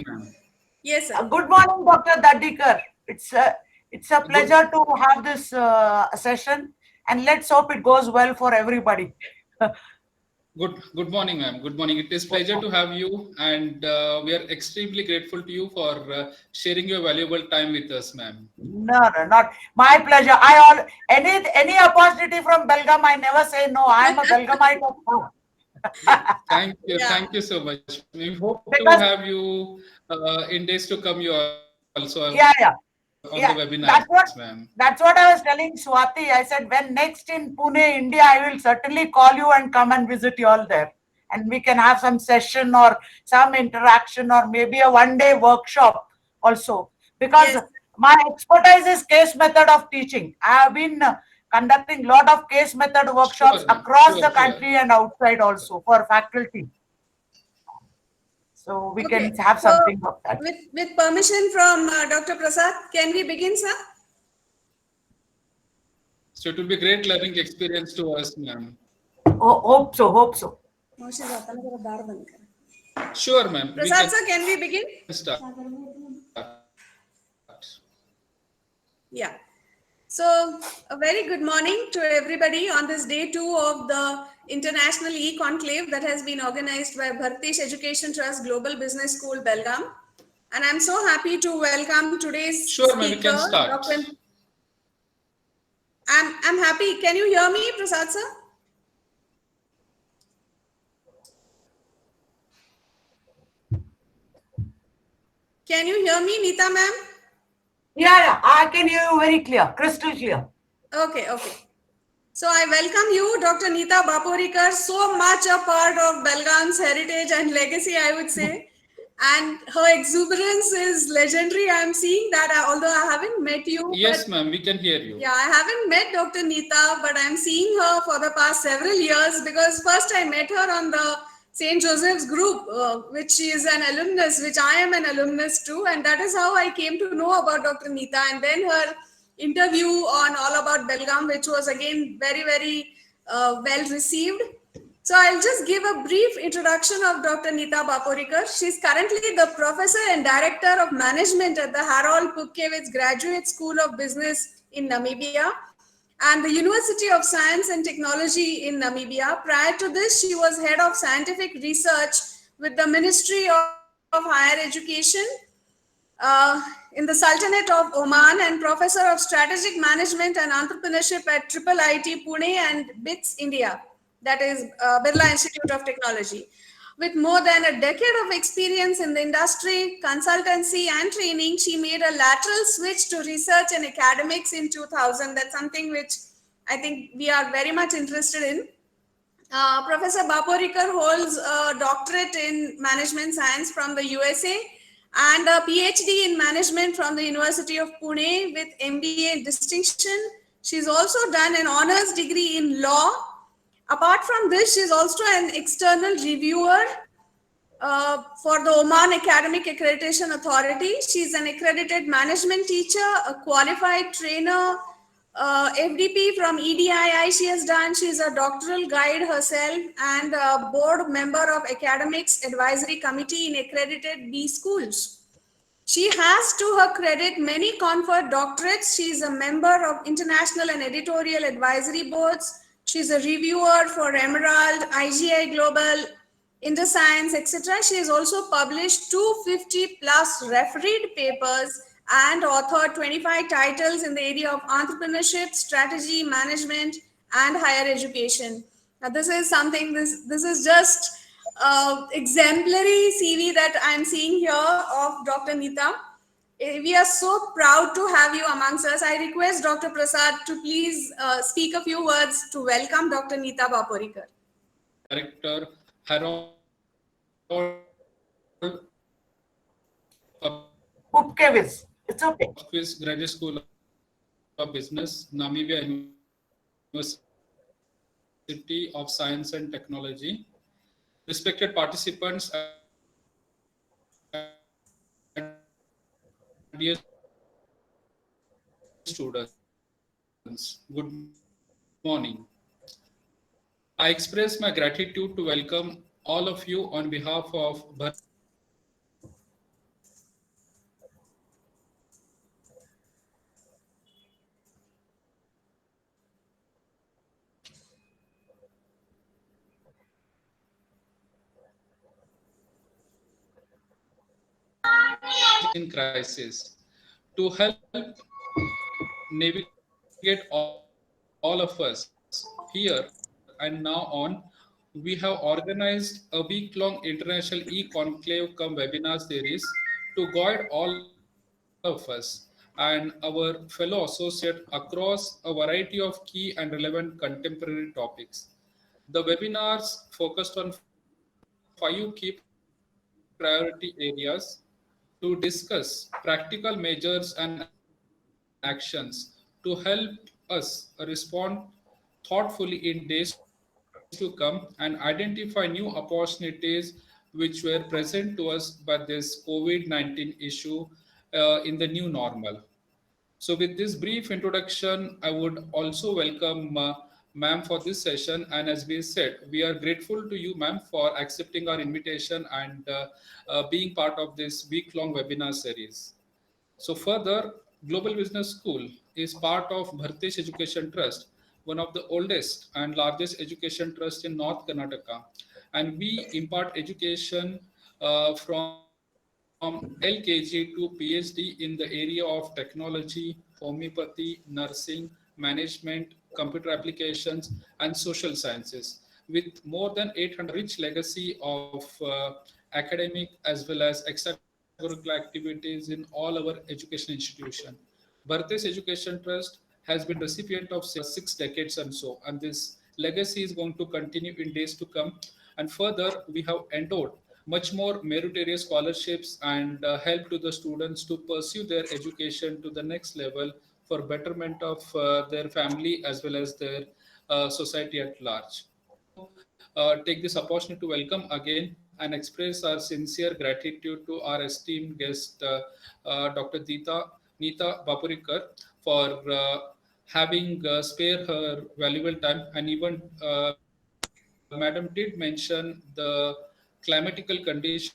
ma'am. Yes, sir. Good morning, Dr. Dadikar. It's a pleasure to have this session, and let's hope it goes well for everybody. Good morning, ma'am. Good morning. It is pleasure to have you, and we are extremely grateful to you for sharing your valuable time with us, ma'am. No, not my pleasure. Any opportunity from Belgaum, I never say no. I am a Belgaumite of heart. Thank you so much. We hope to have Because you in days to come. You also yeah, yeah, on the yeah. webinars, That's ma'am. what I was telling Swati. I said when next in Pune, India, I will certainly call you and come and visit you all there, and we can have some session or some interaction or maybe a one-day workshop also. Because Yes. my expertise is case method of teaching. I have been conducting lot of case method Sure, workshops ma'am. across Sure, the sure. country and outside also for faculty. So we Okay. can have So, something of that. with permission from Dr. Prasad, can we begin, sir? So it will be great learning experience to us, ma'am. Hope so, hope so. Sure, ma'am. We Prasad, can sir, can we begin? start. Yeah. So, a very good morning to everybody on this day 2 of the International E-conclave that has been organized by Bharatesh Education Trust Global Business School, Belgaum. And I'm so happy to welcome today's Sure, ma'am. We speaker, can start. Dr. I'm happy. Can you hear me, Prasad, sir? Can you hear me, Neeta, ma'am? Yeah, I can hear you very clear, crystal clear. Okay. So I welcome you, Dr. Neeta Baporikar, so much a part of Belgaum's heritage and legacy, I would say. And her exuberance is legendary. I'm seeing that, although I haven't met you. Yes, ma'am. We can hear you. Yeah, I haven't met Dr. Neeta, but I'm seeing her for the past several years because first I met her on the St. Joseph's group, which she is an alumnus, which I am an alumnus too. And that is how I came to know about Dr. Neeta. And then her interview on All About Belgaum, which was again very well received. So I'll just give a brief introduction of Dr. Neeta Baporikar. She's currently the Professor and Director of Management at the Harold Pupkewitz Graduate School of Business in Namibia and the University of Science and Technology in Namibia. Prior to this, she was Head of Scientific Research with the Ministry of Higher Education in the Sultanate of Oman and Professor of Strategic Management and Entrepreneurship at IIIT Pune and BITS India, that is Birla Institute of Technology. With more than a decade of experience in the industry, consultancy and training, she made a lateral switch to research and academics in 2000. That's something which I think we are very much interested in. Professor Baporikar holds a doctorate in management science from the USA and a PhD in management from the University of Pune with MBA distinction. She's also done an honors degree in law. Apart from this, she's also an external reviewer for the Oman Academic Accreditation Authority. She's an accredited management teacher, a qualified trainer, FDP from EDII she has done. She's a doctoral guide herself and a board member of Academics Advisory Committee in accredited B schools. She has to her credit many conferred doctorates. She is a member of international and editorial advisory boards. She's a reviewer for Emerald, IGI Global, InterScience, etc. She has also published 250 plus refereed papers and authored 25 titles in the area of entrepreneurship, strategy, management, and higher education. Now, this is something, this is just exemplary CV that I'm seeing here of Dr. Neeta. We are so proud to have you amongst us. I request Dr. Prasad to please speak a few words to welcome Dr. Neeta Baporikar. Director, Harold Pupkewitz. It's okay. Pupkewitz Graduate School of Business, Namibia University of Science and Technology. Respected participants and dear students, good morning. I express my gratitude to welcome all of you on behalf of crisis. To help navigate all of us here and now on, we have organized a week-long international E-conclave come webinar series to guide all of us and our fellow associate across a variety of key and relevant contemporary topics. The webinars focused on 5 key priority areas to discuss practical measures and actions to help us respond thoughtfully in days to come and identify new opportunities which were present to us by this COVID 19 issue in the new normal. So, with this brief introduction, I would also welcome ma'am for this session. And as we said, we are grateful to you, ma'am, for accepting our invitation and being part of this week-long webinar series. So, further, Global Business School is part of Bhartesh Education Trust, one of the oldest and largest education trust in North Karnataka, and we impart education from LKG to PhD in the area of technology, homeopathy, nursing, management, computer applications, and social sciences, with more than 800 years of rich legacy of academic as well as extracurricular activities in all our education institution. Bhartesh Education Trust has been recipient of since 6 decades and so, and this legacy is going to continue in days to come. And further, we have endowed much more meritorious scholarships and help to the students to pursue their education to the next level for betterment of their family as well as their society at large. Take this opportunity to welcome again and express our sincere gratitude to our esteemed guest, Dr. Neeta Baporikar, for having spare her valuable time. And even Madam did mention the climatical conditions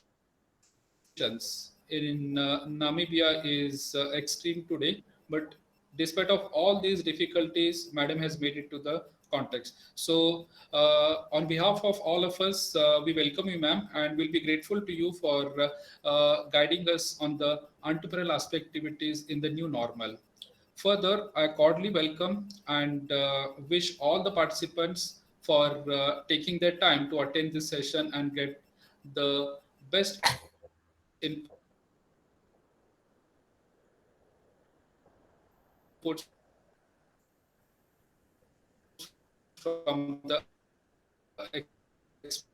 in Namibia is extreme today, but despite of all these difficulties, Madam has made it to the context. So, on behalf of all of us, we welcome you, ma'am, and we'll be grateful to you for guiding us on the entrepreneurial aspect activities in the new normal. Further, I cordially welcome and wish all the participants for taking their time to attend this session and get the best inputs from the experts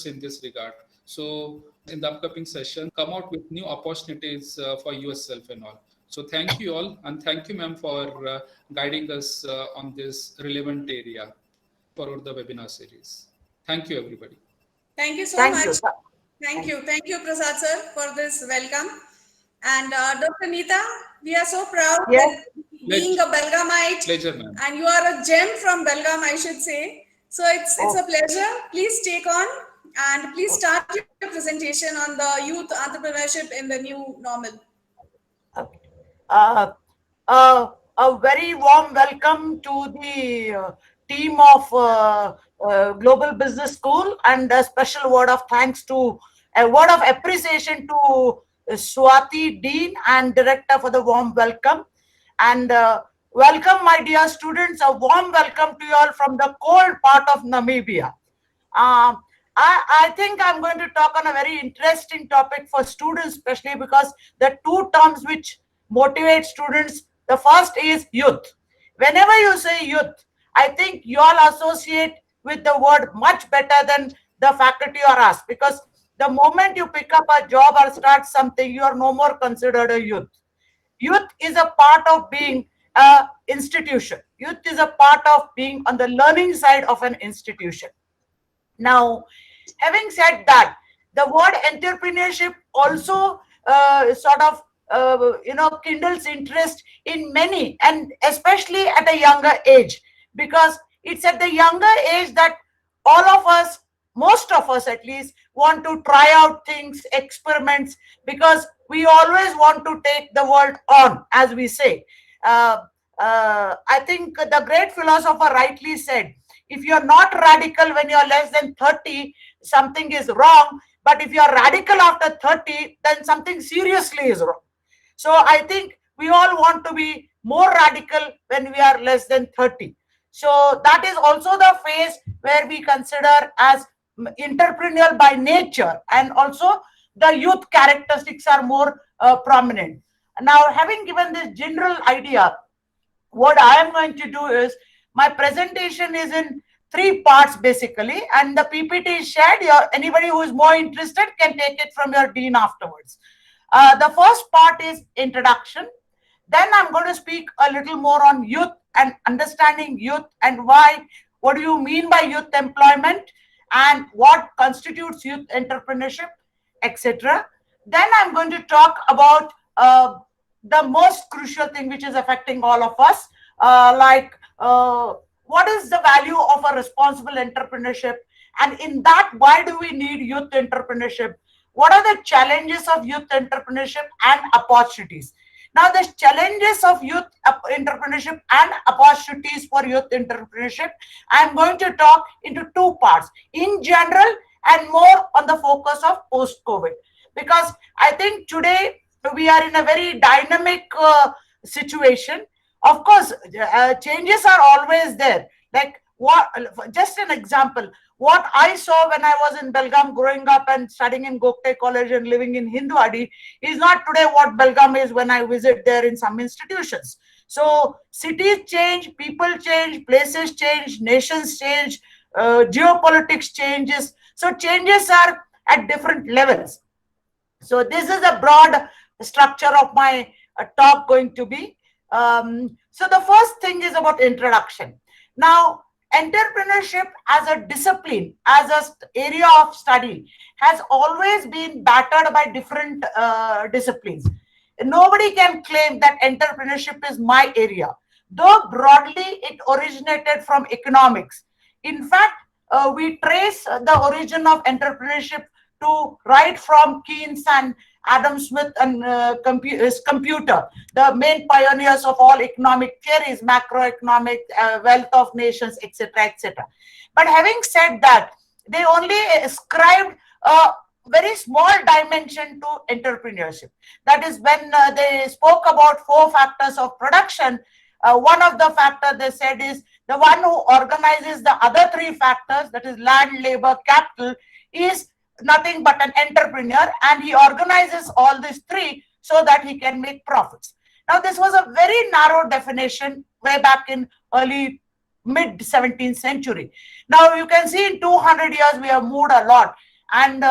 in this regard. So, without much ado, in the upcoming session, come out with new opportunities for yourself and all. So thank you all, and thank you, ma'am, for guiding us on this relevant area for the webinar series. Thank you, everybody. Thank you so Thank much. you. Thank you, Prasad sir, for this welcome. And Dr. Neeta, we are so proud Yes. that being a Belgamite, Pleasure, ma'am. and you are a gem from Belgaum, I should say. So it's a pleasure. Please take on and please start your presentation on the youth entrepreneurship in the new normal. Uh, a very warm welcome to the team of Global Business School, and a special word of thanks to a word of appreciation to Swati, Dean and Director, for the warm welcome. And welcome, my dear students, a warm welcome to you all from the cold part of Namibia. I think I'm going to talk on a very interesting topic for students, especially because the two terms which motivate students, the first is youth. Whenever you say youth, I think you all associate with the word much better than the faculty or us, because the moment you pick up a job or start something, you are no more considered a youth. Youth is a part of being an institution. Youth is a part of being on the learning side of an institution. Now, having said that, the word entrepreneurship also sort of kindles interest in many, and especially at a younger age, because it's at the younger age that all of us, most of us at least, want to try out things, experiments, because we always want to take the world on, as we say. I think the great philosopher rightly said, if you're not radical when you're less than 30, something is wrong. But if you are radical after 30, then something seriously is wrong. So I think we all want to be more radical when we are less than 30. So that is also the phase where we consider as entrepreneurial by nature, and also the youth characteristics are more prominent. Now, having given this general idea, what I am going to do is, my presentation is in three parts basically, and the PPT is shared. Anybody who is more interested can take it from your dean afterwards. The first part is introduction. Then I'm going to speak a little more on youth and understanding youth and why, what do you mean by youth employment and what constitutes youth entrepreneurship, etc. Then I'm going to talk about the most crucial thing which is affecting all of us, like what is the value of a responsible entrepreneurship, and in that, why do we need youth entrepreneurship? What are the challenges of youth entrepreneurship and opportunities? Now, the challenges of youth entrepreneurship and opportunities for youth entrepreneurship, I am going to talk into two parts, in general and more on the focus of post-COVID. Because I think today we are in a very dynamic situation. Of course, changes are always there. Like what? Just an example. What I saw when I was in Belgaum growing up and studying in Gokte College and living in Hindwadi is not today what Belgaum is when I visit there in some institutions. So cities change, people change, places change, nations change, geopolitics changes. So changes are at different levels. So this is a broad structure of my talk going to be. So the first thing is about introduction. Now, entrepreneurship as a discipline, as an area of study, has always been battered by different disciplines. Nobody can claim that entrepreneurship is my area, though broadly it originated from economics. In fact, we trace the origin of entrepreneurship to right from Keynes and Adam Smith and his computer, the main pioneers of all economic theories, macroeconomic, wealth of nations, etc., etc. But having said that, they only ascribed a very small dimension to entrepreneurship. That is, when they spoke about 4 factors of production, one of the factors they said is the one who organizes the other 3 factors, that is land, labor, capital, is nothing but an entrepreneur, and he organizes all these 3 so that he can make profits. Now, this was a very narrow definition way back in early mid 17th century. Now, you can see in 200 years we have moved a lot, and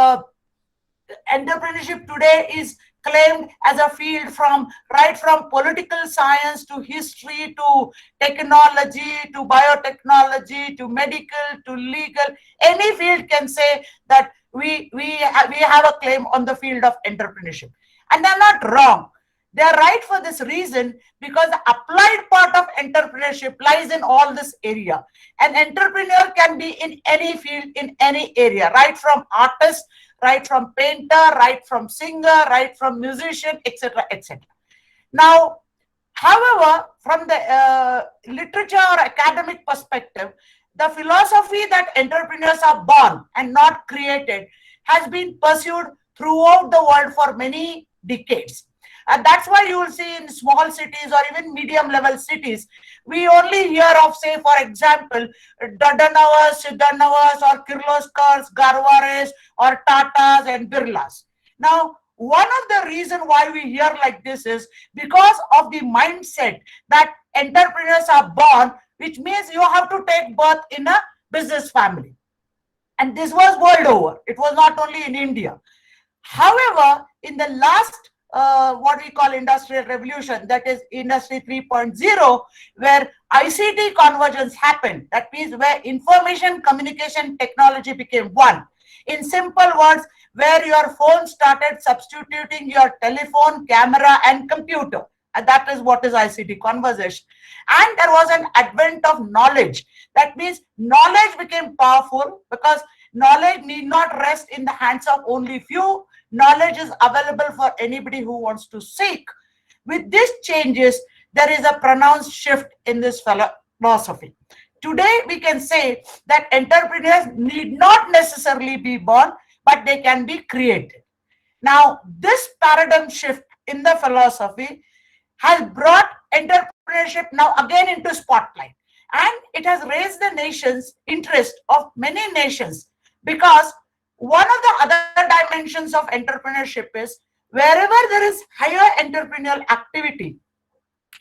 entrepreneurship today is claimed as a field from right from political science to history to technology to biotechnology to medical to legal. Any field can say that we have a claim on the field of entrepreneurship, and they're not wrong. They're right for this reason, because the applied part of entrepreneurship lies in all this area. An entrepreneur can be in any field, in any area, right from artist, right from painter, right from singer, right from musician, etc., etc. Now, however, from the literature or academic perspective, the philosophy that entrepreneurs are born and not created has been pursued throughout the world for many decades. And that's why you will see in small cities or even medium level cities, we only hear of, say, for example, Dadanavas, Siddhanavas or Kirloskars, Garwares or Tatas and Birlas. Now, one of the reasons why we hear like this is because of the mindset that entrepreneurs are born, which means you have to take birth in a business family. And this was world over. It was not only in India. However, in the last what we call industrial revolution, that is industry 3.0, where ICT convergence happened, that means where information communication technology became one. In simple words, where your phone started substituting your telephone, camera and computer. And that is what is ICT conversation. And there was an advent of knowledge. That means knowledge became powerful, because knowledge need not rest in the hands of only few. Knowledge is available for anybody who wants to seek. With these changes, there is a pronounced shift in this philosophy. Today, we can say that entrepreneurs need not necessarily be born, but they can be created. Now, this paradigm shift in the philosophy has brought entrepreneurship now again into spotlight, and it has raised the nation's interest of many nations, because one of the other dimensions of entrepreneurship is wherever there is higher entrepreneurial activity,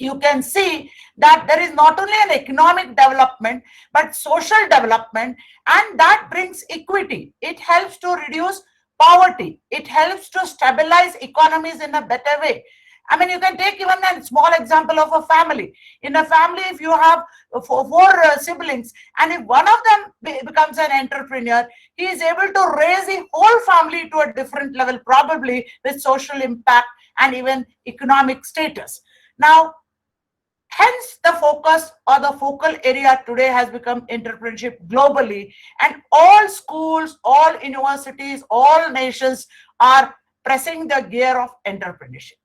you can see that there is not only an economic development but social development, and that brings equity. It helps to reduce poverty. It helps to stabilize economies in a better way. I mean, you can take even a small example of a family. In a family, if you have four siblings, and if one of them becomes an entrepreneur, he is able to raise the whole family to a different level, probably with social impact and even economic status. Now, hence the focus or the focal area today has become entrepreneurship globally, and all schools, all universities, all nations are pressing the gear of entrepreneurship.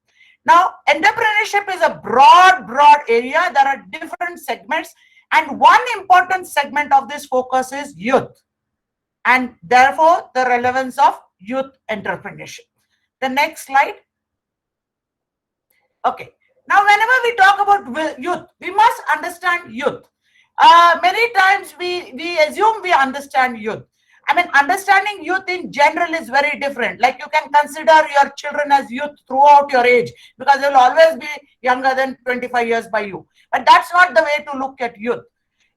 Now, entrepreneurship is a broad area. There are different segments, and one important segment of this focus is youth, and therefore the relevance of youth entrepreneurship. The next slide. Okay. Now, whenever we talk about youth, we must understand youth. Many times we assume we understand youth. I mean, understanding youth in general is very different. Like, you can consider your children as youth throughout your age, because they will always be younger than 25 years by you. But that's not the way to look at youth.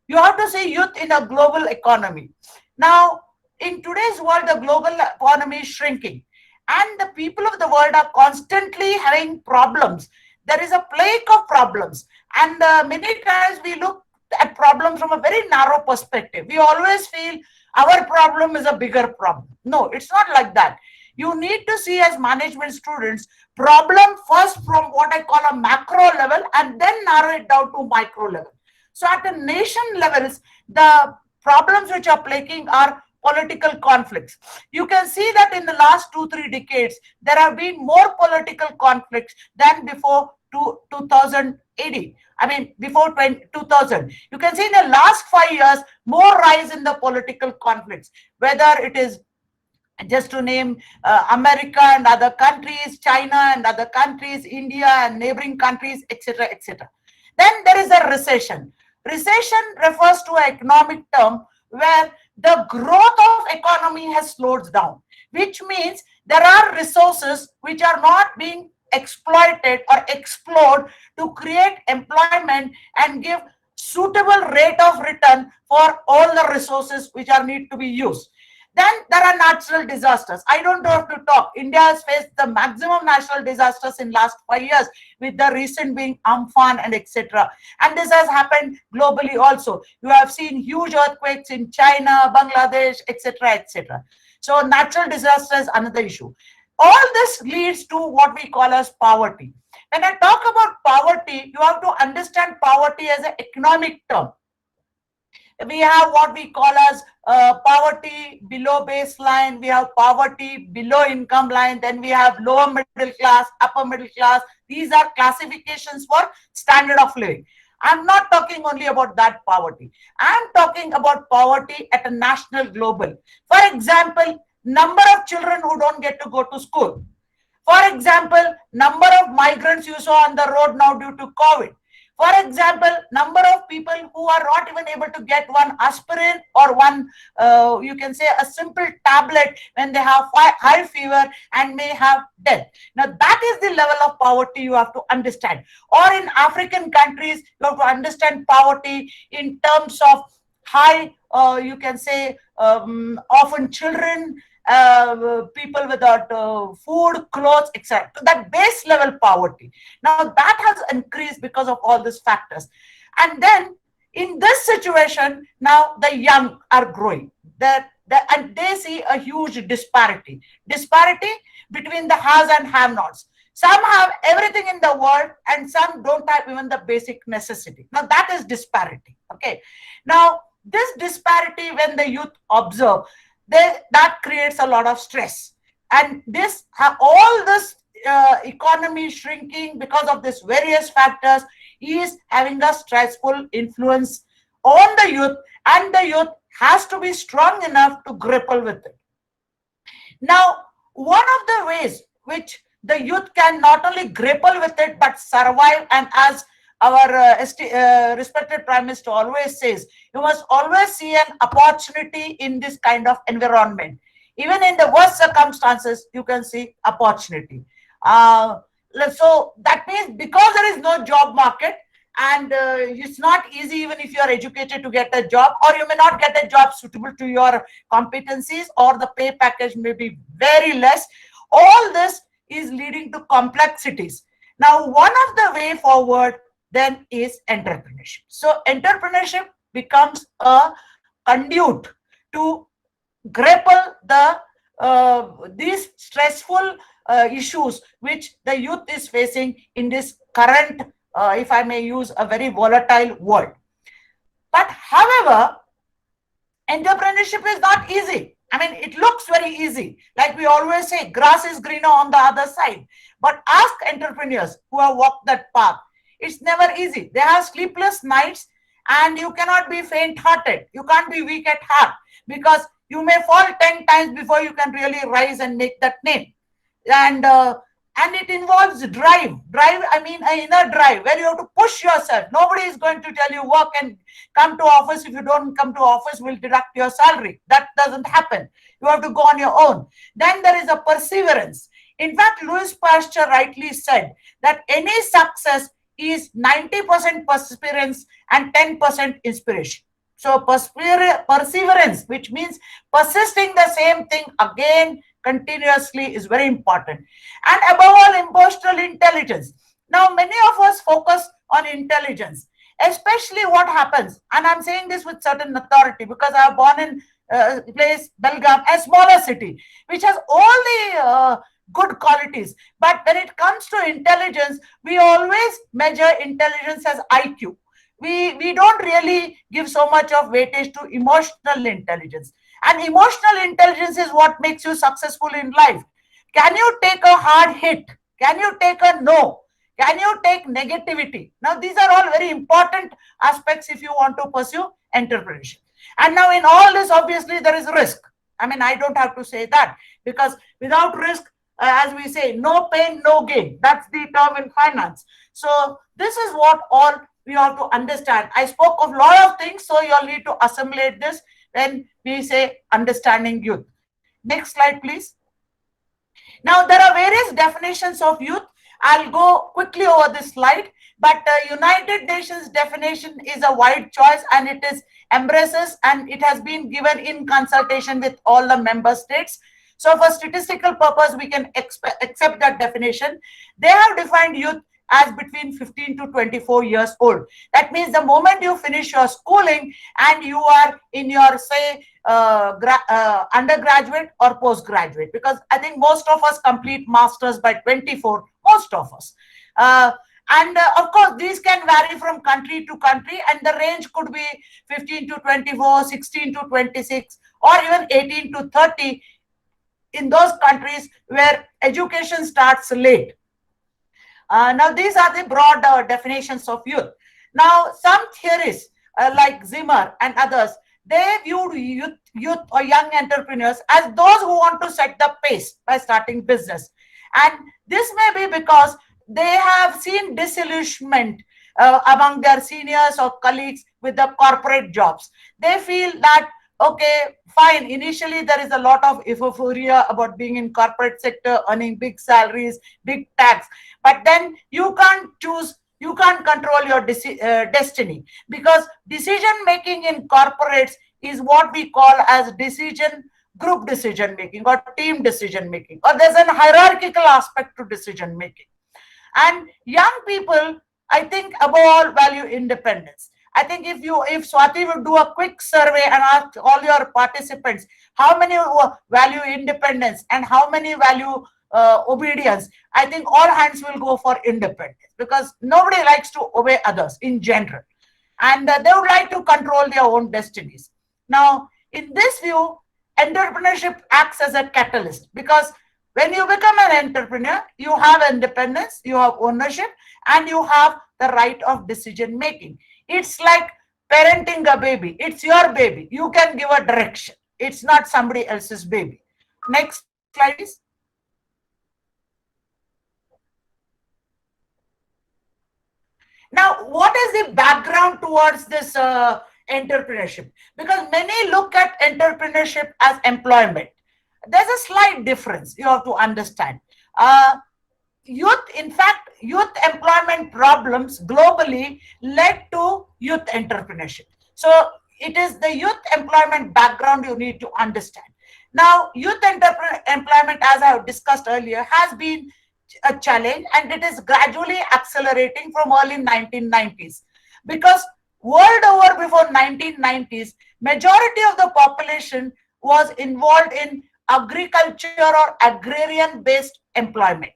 You have to see youth in a global economy. Now, in today's world, the global economy is shrinking, and the people of the world are constantly having problems. There is a plague of problems, and many times we look at problems from a very narrow perspective. We always feel our problem is a bigger problem. No, it's not like that. You need to see, as management students, problem first from what I call a macro level, and then narrow it down to micro level. So at the nation levels, the problems which are plaguing are political conflicts. You can see that in the last 2-3 decades, there have been more political conflicts than before 2080. I mean, before 2000. You can see in the last 5 years, more rise in the political conflicts, whether it is, just to name, America and other countries, China and other countries, India and neighboring countries, etc., etc. Then there is a recession. Recession refers to an economic term where the growth of economy has slowed down, which means there are resources which are not being exploited or explored to create employment and give suitable rate of return for all the resources which are need to be used. Then there are natural disasters. I don't have to talk. India has faced the maximum natural disasters in last 5 years, with the recent being Amphan and etc. And this has happened globally also. You have seen huge earthquakes in China, Bangladesh, etc., etc. So natural disasters, another issue. All this leads to what we call as poverty. When I talk about poverty, you have to understand poverty as an economic term. We have what we call as poverty below baseline, we have poverty below income line, then we have lower middle class, upper middle class. These are classifications for standard of living. I'm not talking only about that poverty. I'm talking about poverty at a national global. For example, number of children who don't get to go to school. For example, number of migrants you saw on the road now due to COVID. For example, number of people who are not even able to get one aspirin or one, you can say, a simple tablet when they have high fever and may have death. Now, that is the level of poverty you have to understand. Or in African countries, you have to understand poverty in terms of high, you can say, often children, people without food, clothes, etc. That base level poverty. Now that has increased because of all these factors. And then in this situation, now the young are growing. And they see a huge disparity. Disparity between the haves and have-nots. Some have everything in the world and some don't have even the basic necessity. Now that is disparity. Okay. Now this disparity, when the youth observe, that creates a lot of stress, and all this economy shrinking because of these various factors is having a stressful influence on the youth, and the youth has to be strong enough to grapple with it. Now, one of the ways which the youth can not only grapple with it but survive, and as our respected Prime Minister always says, you must always see an opportunity in this kind of environment. Even in the worst circumstances, you can see opportunity. So that means because there is no job market, and it's not easy even if you are educated to get a job, or you may not get a job suitable to your competencies, or the pay package may be very less. All this is leading to complexities. Now, one of the way forward then is entrepreneurship. So entrepreneurship becomes a conduit to grapple these stressful issues which the youth is facing in this current, if I may use a very volatile word. But however, entrepreneurship is not easy. I mean, it looks very easy. Like we always say, grass is greener on the other side. But ask entrepreneurs who have walked that path. It's never easy. They have sleepless nights, and you cannot be faint-hearted. You can't be weak at heart, because you may fall 10 times before you can really rise and make that name. And it involves drive. I mean, an inner drive where you have to push yourself. Nobody is going to tell you work and come to office. If you don't come to office, we'll deduct your salary. That doesn't happen. You have to go on your own. Then there is a perseverance. In fact, Louis Pasteur rightly said that any success is 90% perseverance and 10% inspiration. So perseverance, which means persisting the same thing again continuously, is very important. And above all, emotional intelligence. Now, many of us focus on intelligence, especially what happens, and I'm saying this with certain authority because I was born in place Belgaum, a smaller city, which has all the good qualities. But when it comes to intelligence, we always measure intelligence as IQ. We don't really give so much of weightage to emotional intelligence. And emotional intelligence is what makes you successful in life. Can you take a hard hit? Can you take a no? Can you take negativity? Now, these are all very important aspects if you want to pursue entrepreneurship. And now in all this, obviously, there is risk. I mean, I don't have to say that, because without risk, as we say, no pain, no gain. That's the term in finance. So this is what all we have to understand. I spoke of a lot of things, so you'll need to assimilate this when we say understanding youth. Next slide, please. Now, there are various definitions of youth. I'll go quickly over this slide, but United Nations definition is a wide choice, and it is embraces, and it has been given in consultation with all the member states. So for statistical purpose, we can accept that definition. They have defined youth as between 15 to 24 years old. That means the moment you finish your schooling and you are in your, say, undergraduate or postgraduate, because I think most of us complete masters by 24, most of us. Of course, these can vary from country to country, and the range could be 15 to 24, 16 to 26, or even 18 to 30 in those countries where education starts late. Now, these are the broad definitions of youth. Now, some theorists like Zimmer and others, they viewed youth or young entrepreneurs as those who want to set the pace by starting business. And this may be because they have seen disillusionment among their seniors or colleagues with the corporate jobs. They feel that, okay, fine, initially there is a lot of euphoria about being in corporate sector, earning big salaries, big tax, but then you can't choose, you can't control your destiny, because decision making in corporates is what we call as group decision making or team decision making, or there's a hierarchical aspect to decision making. And young people, I think, above all, value independence. I think if Swati would do a quick survey and ask all your participants how many value independence and how many value obedience, I think all hands will go for independence, because nobody likes to obey others in general, and they would like to control their own destinies. Now, in this view, entrepreneurship acts as a catalyst, because when you become an entrepreneur, you have independence, you have ownership, and you have the right of decision making. It's like parenting a baby. It's your baby. You can give a direction. It's not somebody else's baby. Next slide, please. Now, what is the background towards this entrepreneurship? Because many look at entrepreneurship as employment. There's a slight difference you have to understand. In fact, youth employment problems globally led to youth entrepreneurship. So it is the youth employment background you need to understand. Now, youth employment, as I have discussed earlier, has been a challenge, and it is gradually accelerating from early 1990s, because world over before 1990s, majority of the population was involved in agriculture or agrarian based employment.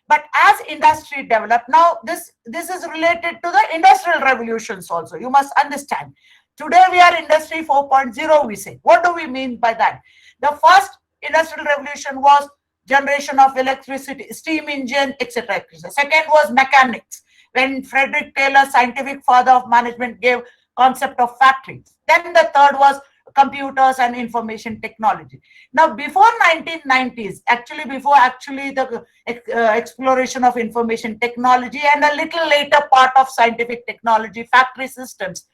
But as industry developed, now this is related to the industrial revolutions also. You must understand. Today we are industry 4.0, we say. What do we mean by that? The first industrial revolution was generation of electricity, steam engine, etc. Second was mechanics, when Frederick Taylor, scientific father of management, gave concept of factories. Then the third was computers and information technology. Now, before 1990s, before the exploration of information technology, and a little later part of scientific technology, factory systems,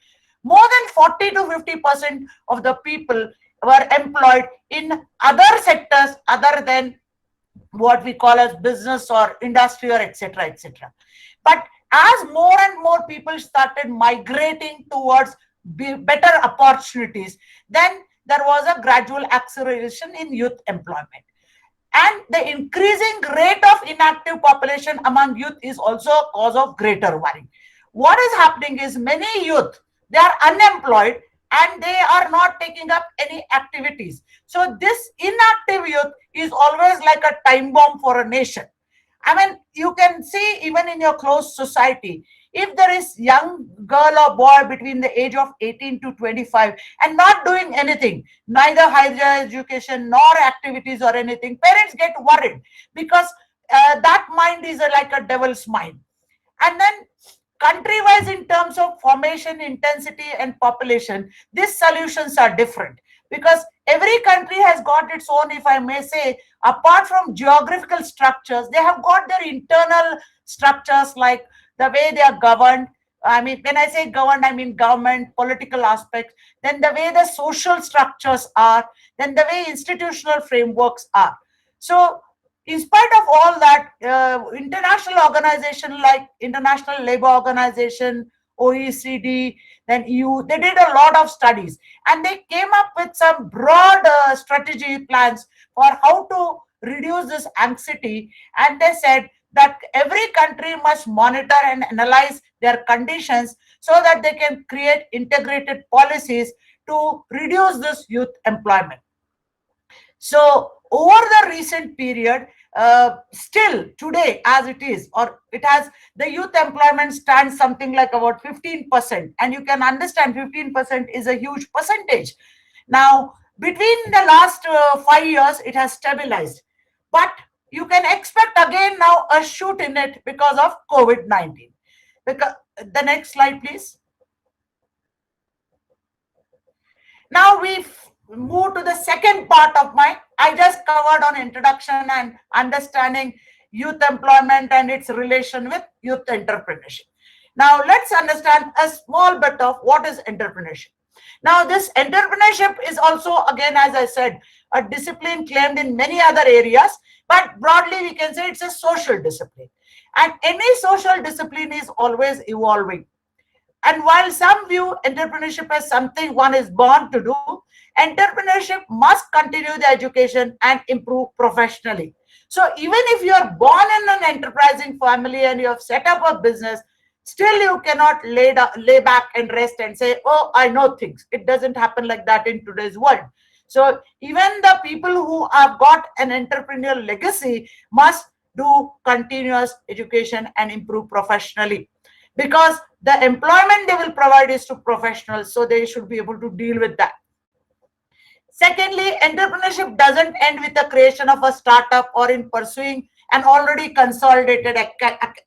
more than 40 to 50% of the people were employed in other sectors other than what we call as business or industry or etc. etc. But as more and more people started migrating towards better opportunities, then there was a gradual acceleration in youth employment. And the increasing rate of inactive population among youth is also a cause of greater worry. What is happening is many youth, they are unemployed and they are not taking up any activities. So this inactive youth is always like a time bomb for a nation. I mean, you can see even in your close society, if there is young girl or boy between the age of 18 to 25 and not doing anything, neither higher education nor activities or anything, parents get worried, because that mind is like a devil's mind. And then country-wise, in terms of formation, intensity and population, these solutions are different, because every country has got its own, if I may say, apart from geographical structures, they have got their internal structures, like the way they are governed. I mean, when I say governed, I mean government, political aspects, then the way the social structures are, then the way institutional frameworks are. So in spite of all that, international organizations like International Labour Organization, OECD, then EU, they did a lot of studies, and they came up with some broad strategy plans for how to reduce this anxiety. And they said that every country must monitor and analyze their conditions so that they can create integrated policies to reduce this youth employment. So over the recent period, still today as it is, or it has, the youth employment stands something like about 15%, and you can understand 15% is a huge percentage. Now, between the last 5 years, it has stabilized, but you can expect again now a shoot in it because of COVID-19. Because the next slide, please. Now we move to the second part of I just covered on introduction and understanding youth employment and its relation with youth entrepreneurship. Now let's understand a small bit of what is entrepreneurship. Now this entrepreneurship is also, again, as I said, a discipline claimed in many other areas, but broadly we can say it's a social discipline. And any social discipline is always evolving. And while some view entrepreneurship as something one is born to do, entrepreneurship must continue the education and improve professionally. So even if you are born in an enterprising family and you have set up a business, still you cannot lay back and rest and say, oh, I know things. It doesn't happen like that in today's world. So even the people who have got an entrepreneurial legacy must do continuous education and improve professionally, because the employment they will provide is to professionals, so they should be able to deal with that. Secondly, entrepreneurship doesn't end with the creation of a startup or in pursuing an already consolidated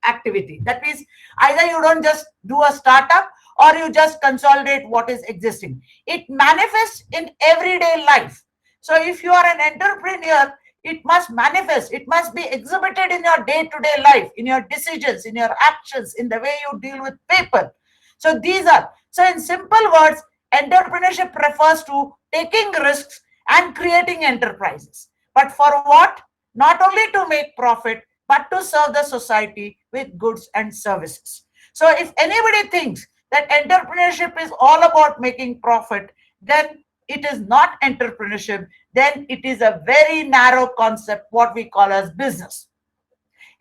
activity. That means either you don't just do a startup or you just consolidate what is existing. It manifests in everyday life. So if you are an entrepreneur, it must manifest, it must be exhibited in your day-to-day life, in your decisions, in your actions, in the way you deal with people. So these are, so in simple words, entrepreneurship refers to taking risks and creating enterprises. But for what? Not only to make profit, but to serve the society with goods and services. So if anybody thinks that entrepreneurship is all about making profit, then it is not entrepreneurship, then it is a very narrow concept, what we call as business.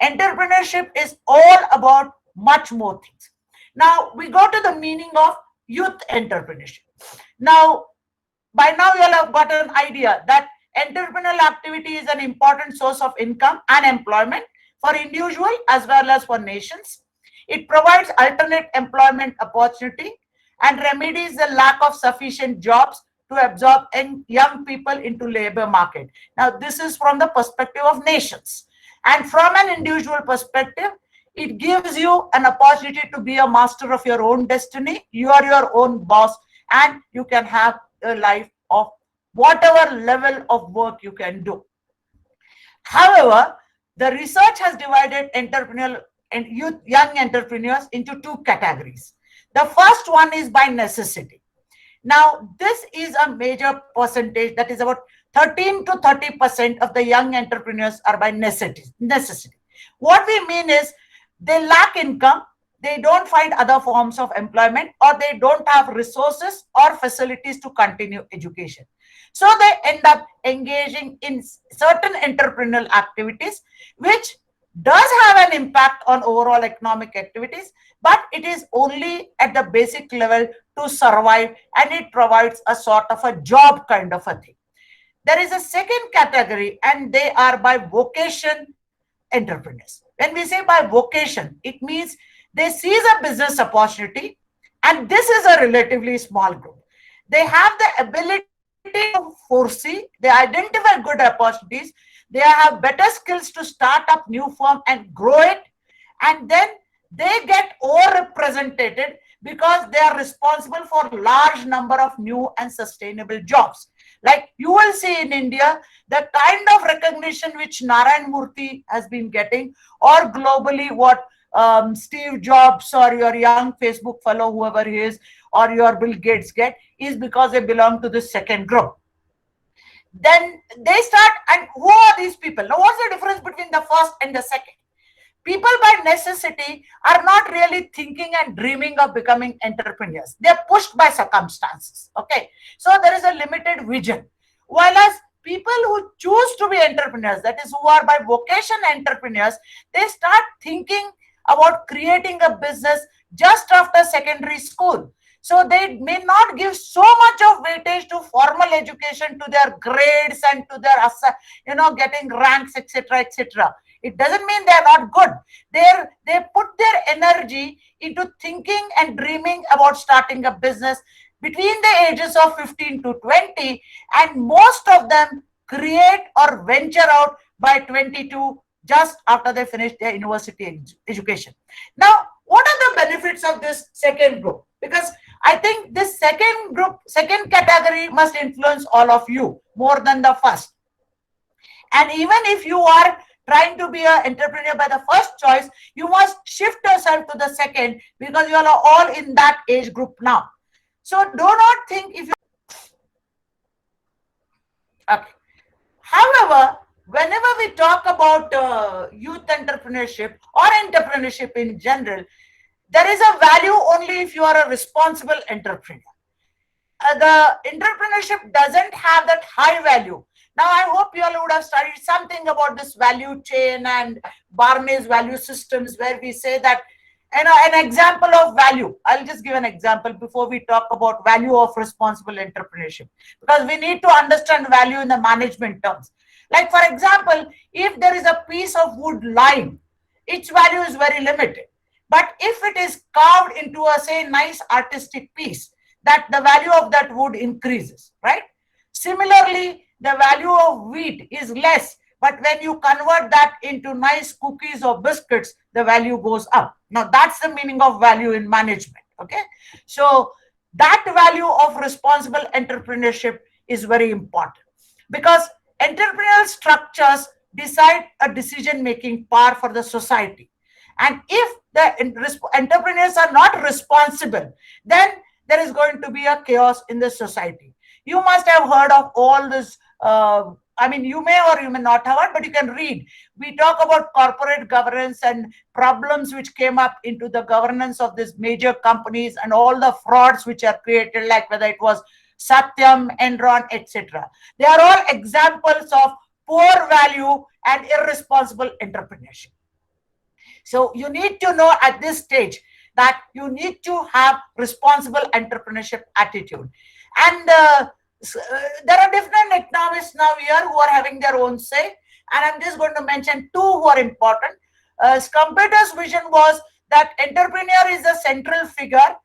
Entrepreneurship is all about much more things. Now we go to the meaning of youth entrepreneurship. Now, by now you all have got an idea that entrepreneurial activity is an important source of income and employment for individual as well as for nations. It provides alternate employment opportunity and remedies the lack of sufficient jobs to absorb young people into labor market. Now, this is from the perspective of nations. And from an individual perspective, it gives you an opportunity to be a master of your own destiny. You are your own boss, and you can have a life of whatever level of work you can do. However, the research has divided entrepreneurial and young entrepreneurs into two categories. The first one is by necessity. Now, this is a major percentage, that is about 13 to 30% of the young entrepreneurs are by necessity. What we mean is they lack income, they don't find other forms of employment, or they don't have resources or facilities to continue education. So they end up engaging in certain entrepreneurial activities, which does have an impact on overall economic activities, but it is only at the basic level to survive, and it provides a sort of a job kind of a thing. There is a second category, and they are by vocation entrepreneurs. When we say by vocation, it means they seize a business opportunity, and this is a relatively small group. They have the ability to foresee, they identify good opportunities, they have better skills to start up new firm and grow it, and then they get overrepresented because they are responsible for large number of new and sustainable jobs. Like you will see in India, the kind of recognition which Narayan Murthy has been getting, or globally what Steve Jobs or your young Facebook fellow, whoever he is, or your Bill Gates get, is because they belong to the second group. Then they start, and who are these people? Now, what's the difference between the first and the second? People by necessity are not really thinking and dreaming of becoming entrepreneurs. They are pushed by circumstances. Okay, so there is a limited vision. Whereas people who choose to be entrepreneurs, that is, who are by vocation entrepreneurs, they start thinking about creating a business just after secondary school. So they may not give so much of weightage to formal education, to their grades and to their, getting ranks, etc., etc. It doesn't mean they're not good. They put their energy into thinking and dreaming about starting a business between the ages of 15 to 20, and most of them create or venture out by 22, just after they finish their university education. Now, what are the benefits of this second group? Because I think this second category must influence all of you more than the first. And even if you are trying to be an entrepreneur by the first choice, you must shift yourself to the second, because you are all in that age group now. So do not think if you... Okay. However, whenever we talk about youth entrepreneurship or entrepreneurship in general, there is a value only if you are a responsible entrepreneur. The entrepreneurship doesn't have that high value. Now, I hope you all would have studied something about this value chain and Barney's value systems, where we say that, an example of value. I'll just give an example before we talk about value of responsible entrepreneurship, because we need to understand value in the management terms. Like, for example, if there is a piece of wood lying, its value is very limited. But if it is carved into a, say, nice artistic piece, that the value of that wood increases, right? Similarly, the value of wheat is less, but when you convert that into nice cookies or biscuits, the value goes up. Now, that's the meaning of value in management, okay? So that value of responsible entrepreneurship is very important, because entrepreneurial structures decide a decision-making power for the society. And if the entrepreneurs are not responsible, then there is going to be a chaos in the society. You must have heard of all this. I mean, you may or you may not have heard, but you can read. We talk about corporate governance and problems which came up into the governance of these major companies and all the frauds which are created, like whether it was Satyam, Enron, etc. They are all examples of poor value and irresponsible entrepreneurship. So you need to know at this stage that you need to have responsible entrepreneurship attitude. And there are different economists now here who are having their own say. And I'm just going to mention two who are important. Scumpeter's vision was that entrepreneur is a central figure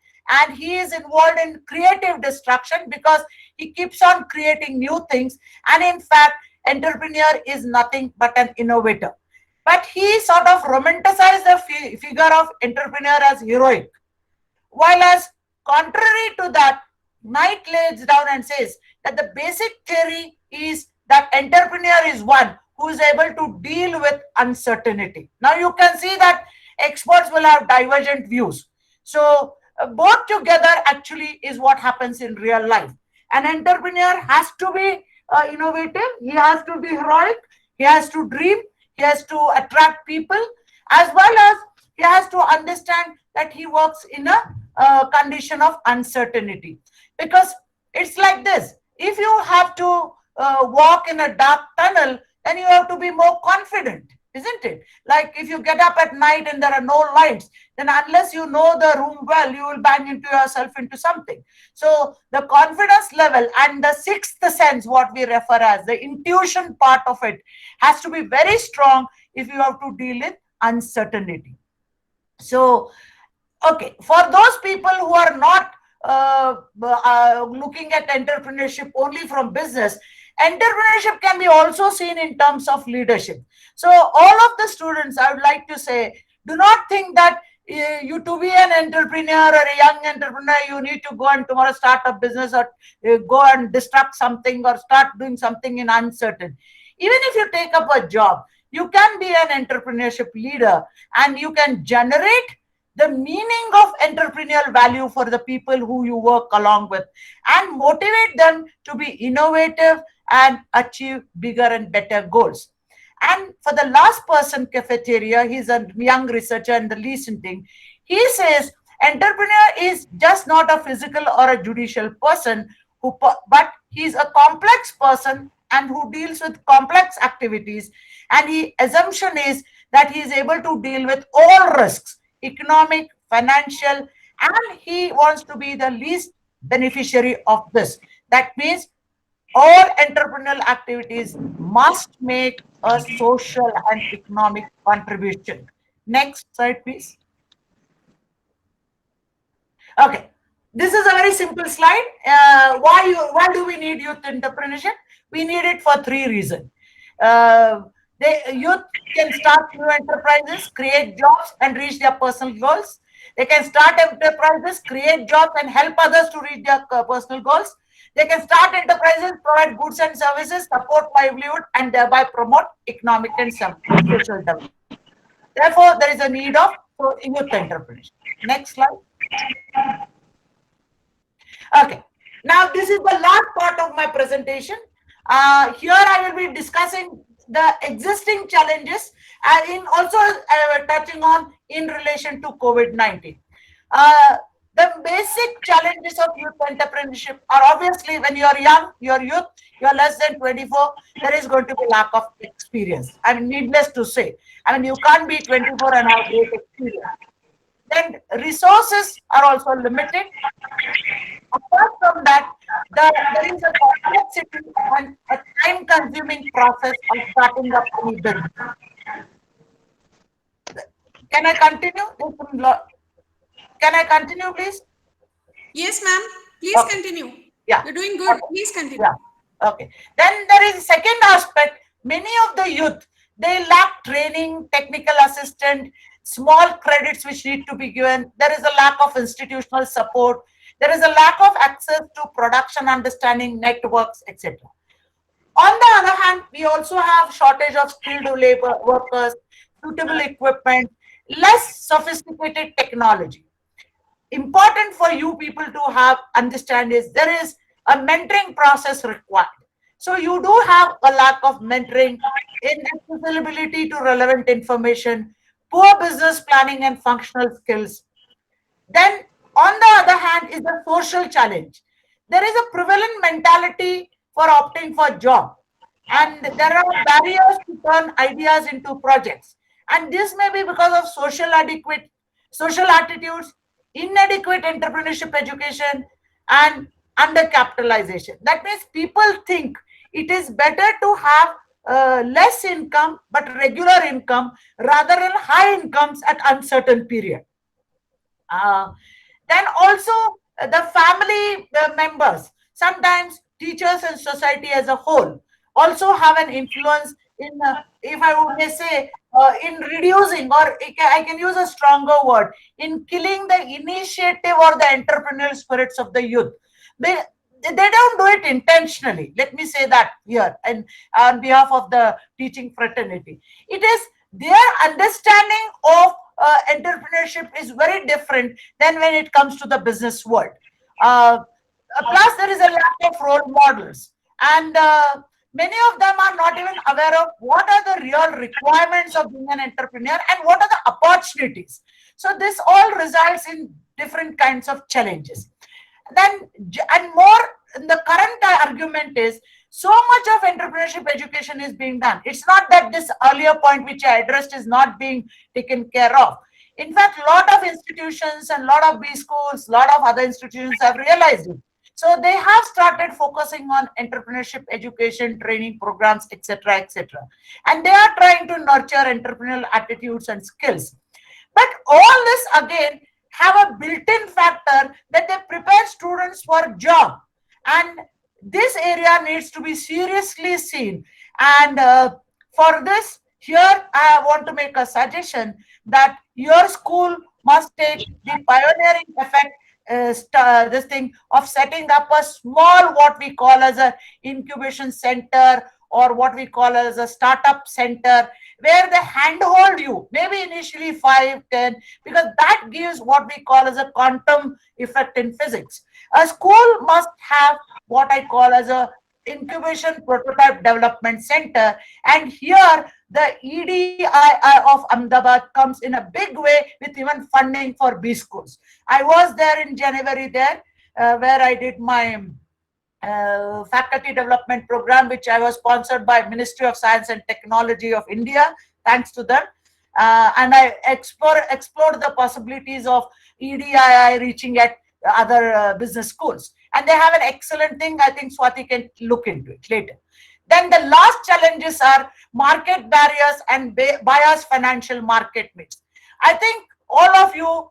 and he is involved in creative destruction because he keeps on creating new things. And in fact, entrepreneur is nothing but an innovator. But he sort of romanticized the figure of entrepreneur as heroic. While as contrary to that, Knight lays down and says that the basic theory is that entrepreneur is one who is able to deal with uncertainty. Now you can see that experts will have divergent views. So both together actually is what happens in real life. An entrepreneur has to be innovative, he has to be heroic, he has to dream, he has to attract people, as well as he has to understand that he works in a condition of uncertainty. Because it's like this, if you have to walk in a dark tunnel, then you have to be more confident, isn't it? Like if you get up at night and there are no lights, then unless you know the room well, you will bang into yourself into something. So the confidence level and the sixth sense, what we refer as the intuition part of it, has to be very strong if you have to deal with uncertainty. So, okay, for those people who are not looking at entrepreneurship only from business, entrepreneurship can be also seen in terms of leadership. So all of the students, I would like to say, do not think that you to be an entrepreneur or a young entrepreneur, you need to go and tomorrow start a business or go and destruct something or start doing something in uncertain. Even if you take up a job, you can be an entrepreneurship leader and you can generate the meaning of entrepreneurial value for the people who you work along with and motivate them to be innovative and achieve bigger and better goals. And for the last person, cafeteria, he's a young researcher and the recent thing, he says entrepreneur is just not a physical or a judicial person, but he's a complex person and who deals with complex activities. And the assumption is that he is able to deal with all risks, economic, financial, and he wants to be the least beneficiary of this. That means all entrepreneurial activities must make a social and economic contribution. Next slide, please. Okay, this is a very simple slide. Why do we need youth entrepreneurship? We need it for three reasons. The youth can start new enterprises, create jobs, and reach their personal goals. They can start enterprises, create jobs, and help others to reach their personal goals. They can start enterprises, provide goods and services, support livelihood, and thereby promote economic and social development. Therefore, there is a need of youth entrepreneurship. Next slide. Okay. Now, this is the last part of my presentation. Here, I will be discussing the existing challenges and also touching on in relation to COVID-19. The basic challenges of youth entrepreneurship are obviously when you are young, you are youth, you are less than 24, there is going to be lack of experience. I mean, needless to say, I mean, you can't be 24 and have great experience. Then resources are also limited. Apart from that, there is a complexity and a time-consuming process of starting up any business. Can I continue? Can I continue, please? Yes, ma'am. Please continue. Yeah. You're doing good. Please continue. Yeah. Okay. Then there is a second aspect. Many of the youth, they lack training, technical assistance, small credits which need to be given. There is a lack of institutional support. There is a lack of access to production understanding, networks, etc. On the other hand, we also have shortage of skilled labor workers, suitable equipment, less sophisticated technology. Important for you people to have understand is there is a mentoring process required. So you do have a lack of mentoring, inaccessibility to relevant information, poor business planning and functional skills. Then, on the other hand, is the social challenge. There is a prevalent mentality for opting for job, and there are barriers to turn ideas into projects. And this may be because of social attitudes, inadequate entrepreneurship education, and undercapitalization. That means people think it is better to have less income but regular income rather than high incomes at uncertain period. Uh, then also the family members, sometimes teachers and society as a whole also have an influence in, if I may say, in reducing, or I can use a stronger word, in killing the initiative or the entrepreneurial spirits of the youth. They don't do it intentionally. Let me say that here, and on behalf of the teaching fraternity, it is their understanding of entrepreneurship is very different than when it comes to the business world. Uh, Plus, there is a lack of role models, and many of them are not even aware of what are the real requirements of being an entrepreneur and what are the opportunities. So, this all results in different kinds of challenges. Then, and more, the current argument is so much of entrepreneurship education is being done. It's not that this earlier point which I addressed is not being taken care of. In fact, a lot of institutions and a lot of B schools, a lot of other institutions have realized it. So they have started focusing on entrepreneurship education, training programs, etc., etc. And they are trying to nurture entrepreneurial attitudes and skills. But all this again have a built-in factor that they prepare students for job. And this area needs to be seriously seen. And for this, here I want to make a suggestion that your school must take the pioneering effect, this thing of setting up a small, what we call as a incubation center, or what we call as a startup center, where they handhold you, maybe initially 5, 10, because that gives what we call as a quantum effect in physics. A school must have what I call as a incubation prototype development center, and here the EDII of Ahmedabad comes in a big way with even funding for B schools. I was there in January there, where I did my faculty development program, which I was sponsored by Ministry of Science and Technology of India, thanks to them. And I explored the possibilities of EDII reaching at other business schools. And they have an excellent thing. I think Swati can look into it later. Then the last challenges are market barriers and biased financial market mix. I think all of you,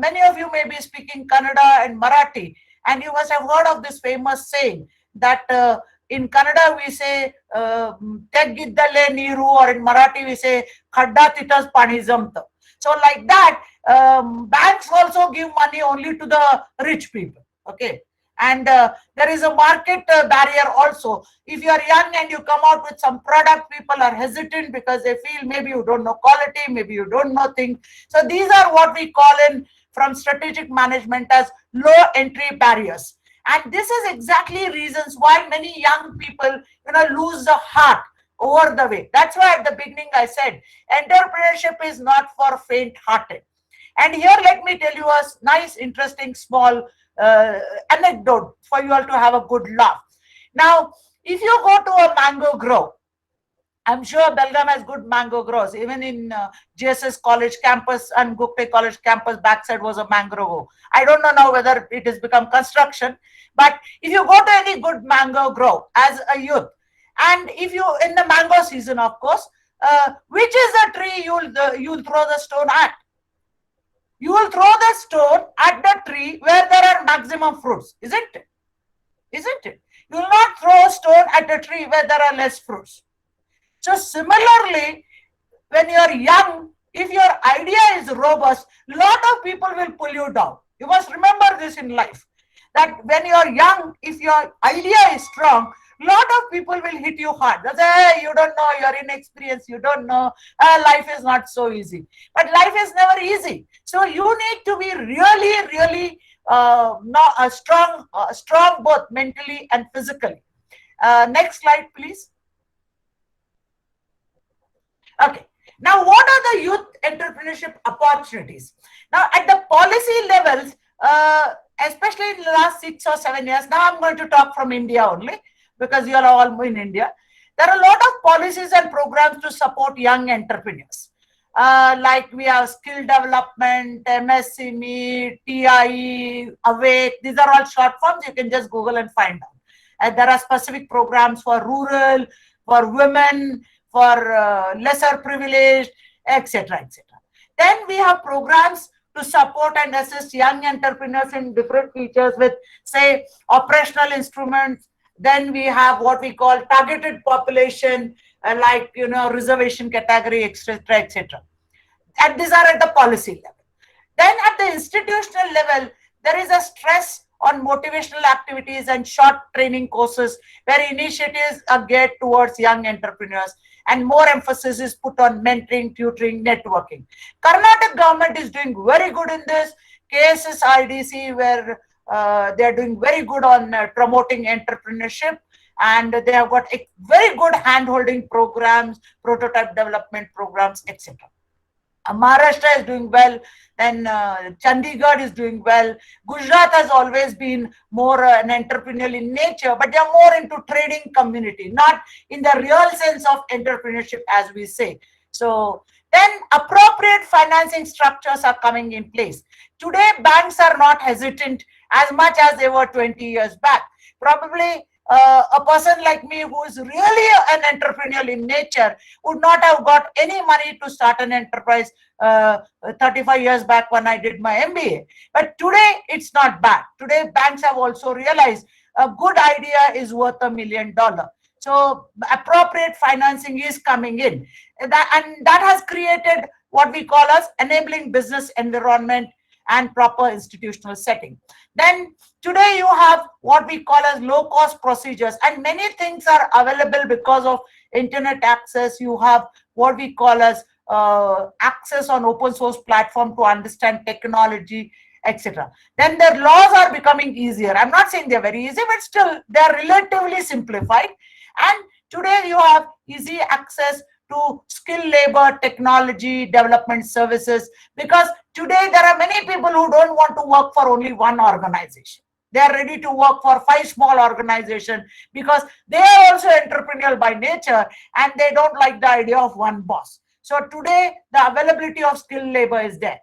many of you may be speaking Kannada and Marathi, and you must have heard of this famous saying that in Kannada we say teggiddale neeru, or in Marathi we say khadda titas pani jamta. So like that, banks also give money only to the rich people. Okay. And there is a market barrier also. If you are young and you come out with some product, people are hesitant because they feel maybe you don't know quality, maybe you don't know things. So these are what we call in from strategic management as low entry barriers. And this is exactly reasons why many young people lose the heart over the way. That's why at the beginning I said entrepreneurship is not for faint hearted. And here let me tell you a nice, interesting, small anecdote for you all to have a good laugh. Now, if you go to a mango grove, I'm sure Belgaum has good mango groves. Even in GSS College campus and Gupte College campus backside was a mango grove. I don't know now whether it has become construction, but if you go to any good mango grove as a youth, and if you in the mango season, of course, which is the tree you'll throw the stone at? You will throw the stone at the tree where there are maximum fruits, isn't it? Isn't it? You will not throw a stone at a tree where there are less fruits. So similarly, when you are young, if your idea is robust, a lot of people will pull you down. You must remember this in life, that when you are young, if your idea is strong, lot of people will hit you hard. They'll say, hey, you don't know, you're inexperienced, you don't know, life is not so easy. But life is never easy. So you need to be really, really not strong both mentally and physically. Next slide, please. Okay. Now, what are the youth entrepreneurship opportunities? Now, at the policy levels, especially in the last 6 or 7 years, now I'm going to talk from India only because you are all in India. There are a lot of policies and programs to support young entrepreneurs. Like we have skill development, MSME, TIE, Awake. These are all short forms. You can just Google and find out. And there are specific programs for rural, for women, for lesser privileged, etc., etc. Then we have programs to support and assist young entrepreneurs in different features with, say, operational instruments. Then we have what we call targeted population, like, reservation category, etc., etc. And these are at the policy level. Then at the institutional level, there is a stress on motivational activities and short training courses where initiatives are geared towards young entrepreneurs, and more emphasis is put on mentoring, tutoring, networking. Karnataka government is doing very good in this. KSSIDC, where they are doing very good on promoting entrepreneurship, and they have got very good hand-holding programs, prototype development programs, etc. Maharashtra is doing well, then Chandigarh is doing well. Gujarat has always been more an entrepreneurial in nature, but they are more into trading community, not in the real sense of entrepreneurship as we say. So then appropriate financing structures are coming in place. Today, banks are not hesitant as much as they were 20 years back. Probably a person like me who is really an entrepreneur in nature would not have got any money to start an enterprise 35 years back when I did my MBA. But today it's not bad. Today banks have also realized a good idea is worth $1 million. So appropriate financing is coming in. And that has created what we call as enabling business environment and proper institutional setting. Then today you have what we call as low cost procedures, and many things are available because of internet access. You have what we call as access on open source platform to understand technology, etc. Then the laws are becoming easier. I'm not saying they're very easy, but still they're relatively simplified. And today you have easy access to skill labor, technology, development services, because today there are many people who don't want to work for only one organization. They are ready to work for 5 small organizations because they are also entrepreneurial by nature and they don't like the idea of one boss. So today the availability of skilled labor is there.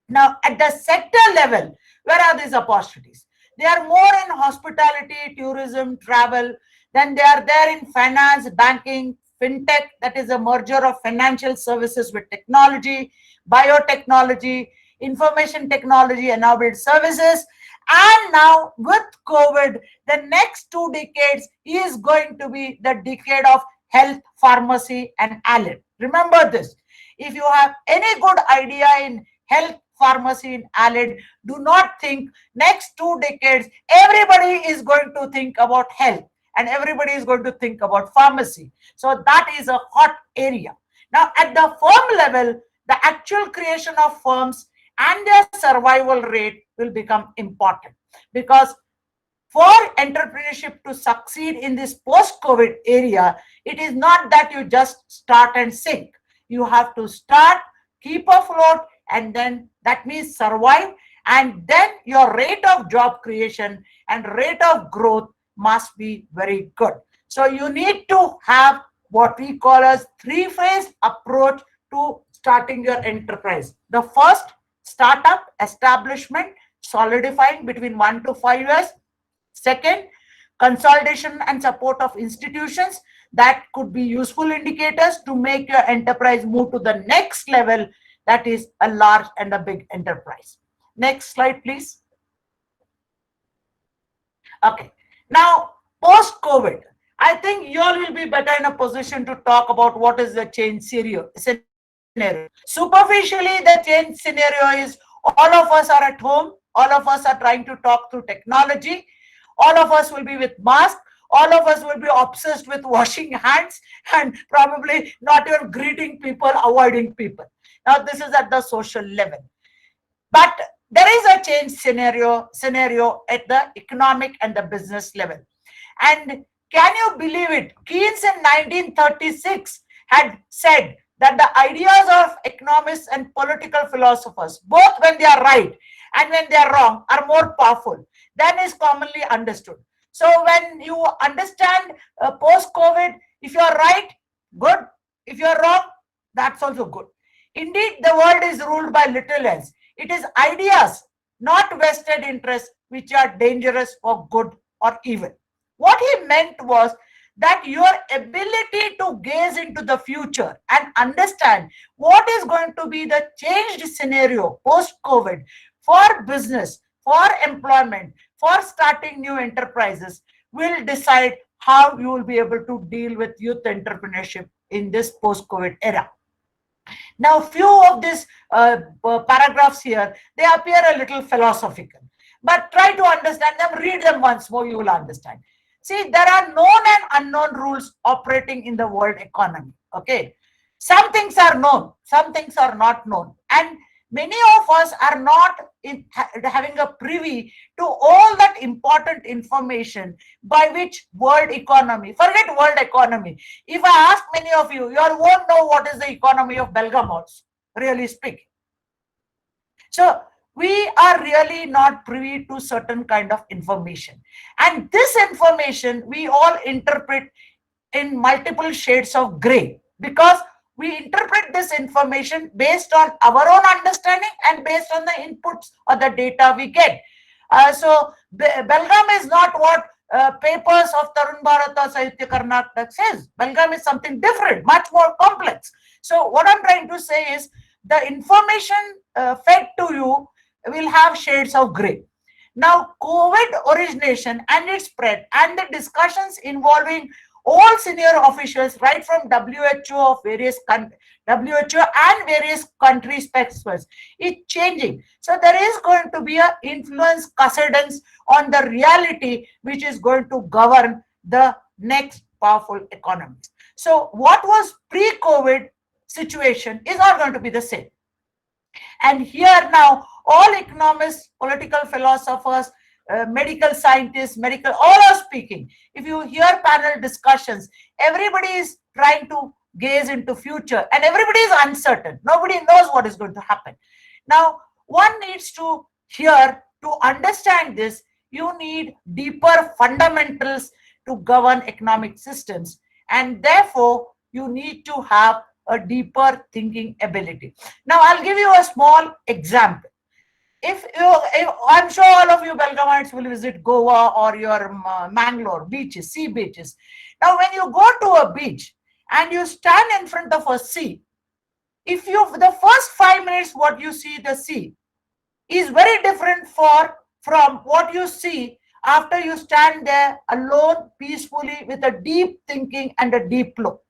Now at the sector level, where are these opportunities? They are more in hospitality, tourism, travel. Then they are there in finance, banking, fintech, that is a merger of financial services with technology, biotechnology, information technology, enabled services. And now with COVID, the next 2 decades is going to be the decade of health, pharmacy, and allied. Remember this. If you have any good idea in health, pharmacy, and allied, do not think next 2 decades, everybody is going to think about health and everybody is going to think about pharmacy. So that is a hot area. Now at the firm level, the actual creation of firms and their survival rate will become important, because for entrepreneurship to succeed in this post-COVID area, it is not that you just start and sink. You have to start, keep afloat, and then that means survive, and then your rate of job creation and rate of growth must be very good. So you need to have what we call as 3-phase approach to starting your enterprise. The first, startup, establishment, solidifying between 1 to 5 years. Second, consolidation and support of institutions. That could be useful indicators to make your enterprise move to the next level, that is a large and a big enterprise. Next slide, please. Okay. Now, post-COVID, I think you all will be better in a position to talk about what is the change scenario. Superficially, the change scenario is all of us are at home, all of us are trying to talk through technology, all of us will be with masks, all of us will be obsessed with washing hands and probably not even greeting people, avoiding people. Now, this is at the social level. But there is a change scenario at the economic and the business level. And can you believe it? Keynes in 1936 had said that the ideas of economists and political philosophers, both when they are right and when they are wrong, are more powerful than is commonly understood. So when you understand post-COVID, if you are right, good. If you are wrong, that's also good. Indeed, the world is ruled by little else. It is ideas, not vested interests, which are dangerous for good or evil. What he meant was that your ability to gaze into the future and understand what is going to be the changed scenario post-COVID for business, for employment, for starting new enterprises will decide how you will be able to deal with youth entrepreneurship in this post-COVID era. Now, few of these paragraphs here, they appear a little philosophical, but try to understand them, read them once more, you will understand. See, there are known and unknown rules operating in the world economy. Okay, some things are known, some things are not known, and many of us are not having a privy to all that important information by which world economy, forget world economy. If I ask many of you, you all won't know what is the economy of Belgium also, really speaking. So we are really not privy to certain kind of information. And this information we all interpret in multiple shades of gray, because we interpret this information based on our own understanding and based on the inputs or the data we get. So Belgium is not what papers of Tarun Bharata Sahitya Karnataka says. Belgium is something different, much more complex. So what I'm trying to say is the information fed to you will have shades of gray. Now, COVID origination and its spread and the discussions involving all senior officials, right from WHO of various WHO and various country specialists, is changing. So there is going to be an influence precedence on the reality which is going to govern the next powerful economies. So what was pre-COVID situation is not going to be the same. And here now, all economists, political philosophers, medical scientists, all are speaking. If you hear panel discussions, everybody is trying to gaze into future and everybody is uncertain. Nobody knows what is going to happen. Now, one needs to hear, to understand this, you need deeper fundamentals to govern economic systems. And therefore, you need to have a deeper thinking ability. Now, I'll give you a small example. If I'm sure all of you Belgamites will visit Goa or your Mangalore beaches, sea beaches. Now, when you go to a beach and you stand in front of a sea, if you, the first 5 minutes what you see the sea is very different from what you see after you stand there alone, peacefully, with a deep thinking and a deep look.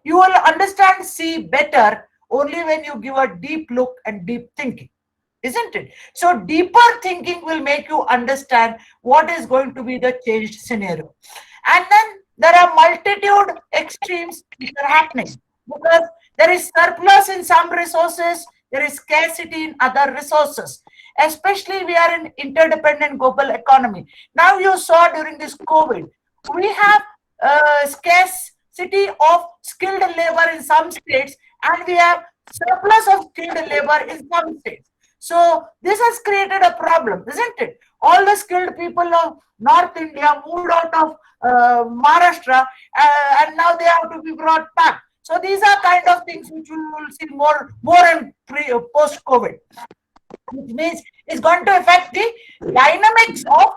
You will understand sea better only when you give a deep look and deep thinking, isn't it? So deeper thinking will make you understand what is going to be the changed scenario. And then there are multitude extremes which are happening, because there is surplus in some resources, there is scarcity in other resources. Especially we are in interdependent global economy. Now you saw during this COVID, we have scarcity of skilled labor in some states and we have surplus of skilled labor in some states. So this has created a problem, isn't it? All the skilled people of North India moved out of Maharashtra and now they have to be brought back. So these are kind of things which we will see more in post-COVID, which means it's going to affect the dynamics of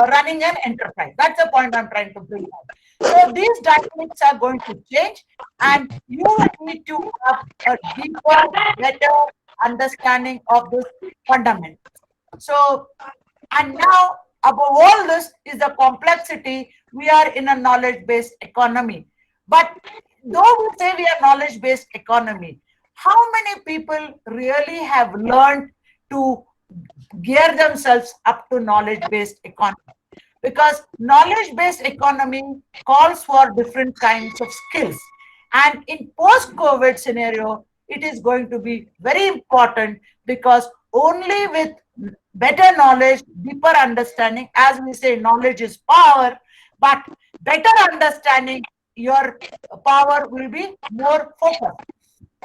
running an enterprise. That's the point I'm trying to bring out. So these dynamics are going to change and you need to have a deeper, better understanding of this fundamental. So, and now above all this is the complexity. We are in a knowledge-based economy. But though we say we are knowledge-based economy, how many people really have learned to gear themselves up to knowledge-based economy? because knowledge-based economy calls for different kinds of skills. And in post-COVID scenario, it is going to be very important because only with better knowledge, deeper understanding, as we say, knowledge is power, but better understanding, your power will be more focused.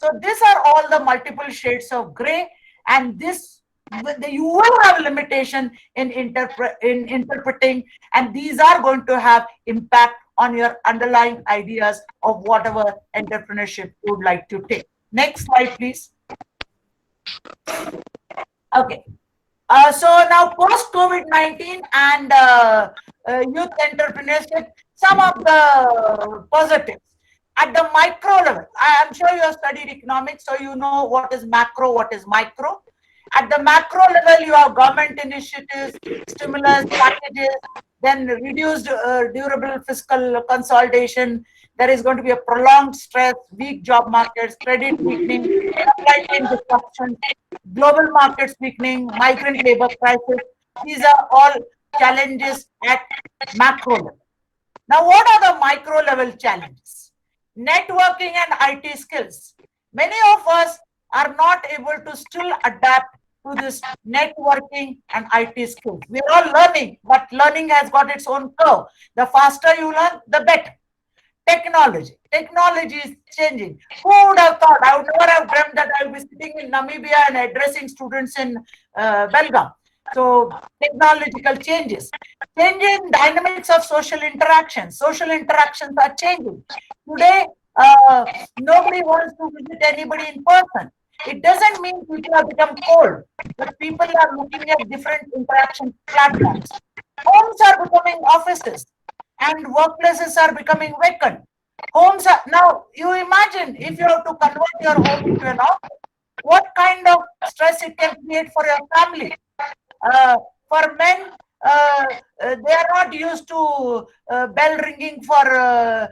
So these are all the multiple shades of gray, and this you will have limitation in interpreting, and these are going to have impact on your underlying ideas of whatever entrepreneurship you would like to take. Next slide, please. Okay. So now post COVID-19 and youth entrepreneurship, some of the positives. At the micro level, I am sure you have studied economics, so you know what is macro, what is micro. At the macro level, you have government initiatives, stimulus packages, then reduced durable fiscal consolidation. There is going to be a prolonged stress, weak job markets, credit weakening, supply chain disruptions, global markets weakening, migrant labor crisis. These are all challenges at macro level. Now, what are the micro level challenges? Networking and IT skills. Many of us are not able to still adapt to this networking and IT skills. We're all learning, but learning has got its own curve. The faster you learn, the better. Technology. Technology is changing. Who would have thought? I would never have dreamt that I would be sitting in Namibia and addressing students in Belgium. So technological changes. Changing dynamics of social interactions. Social interactions are changing. Today, nobody wants to visit anybody in person. It doesn't mean people have become cold, but people are looking at different interaction platforms. Homes are becoming offices, and workplaces are becoming vacant. Homes are now, you imagine if you have to convert your home into an office, what kind of stress it can create for your family. For men, they are not used to bell ringing for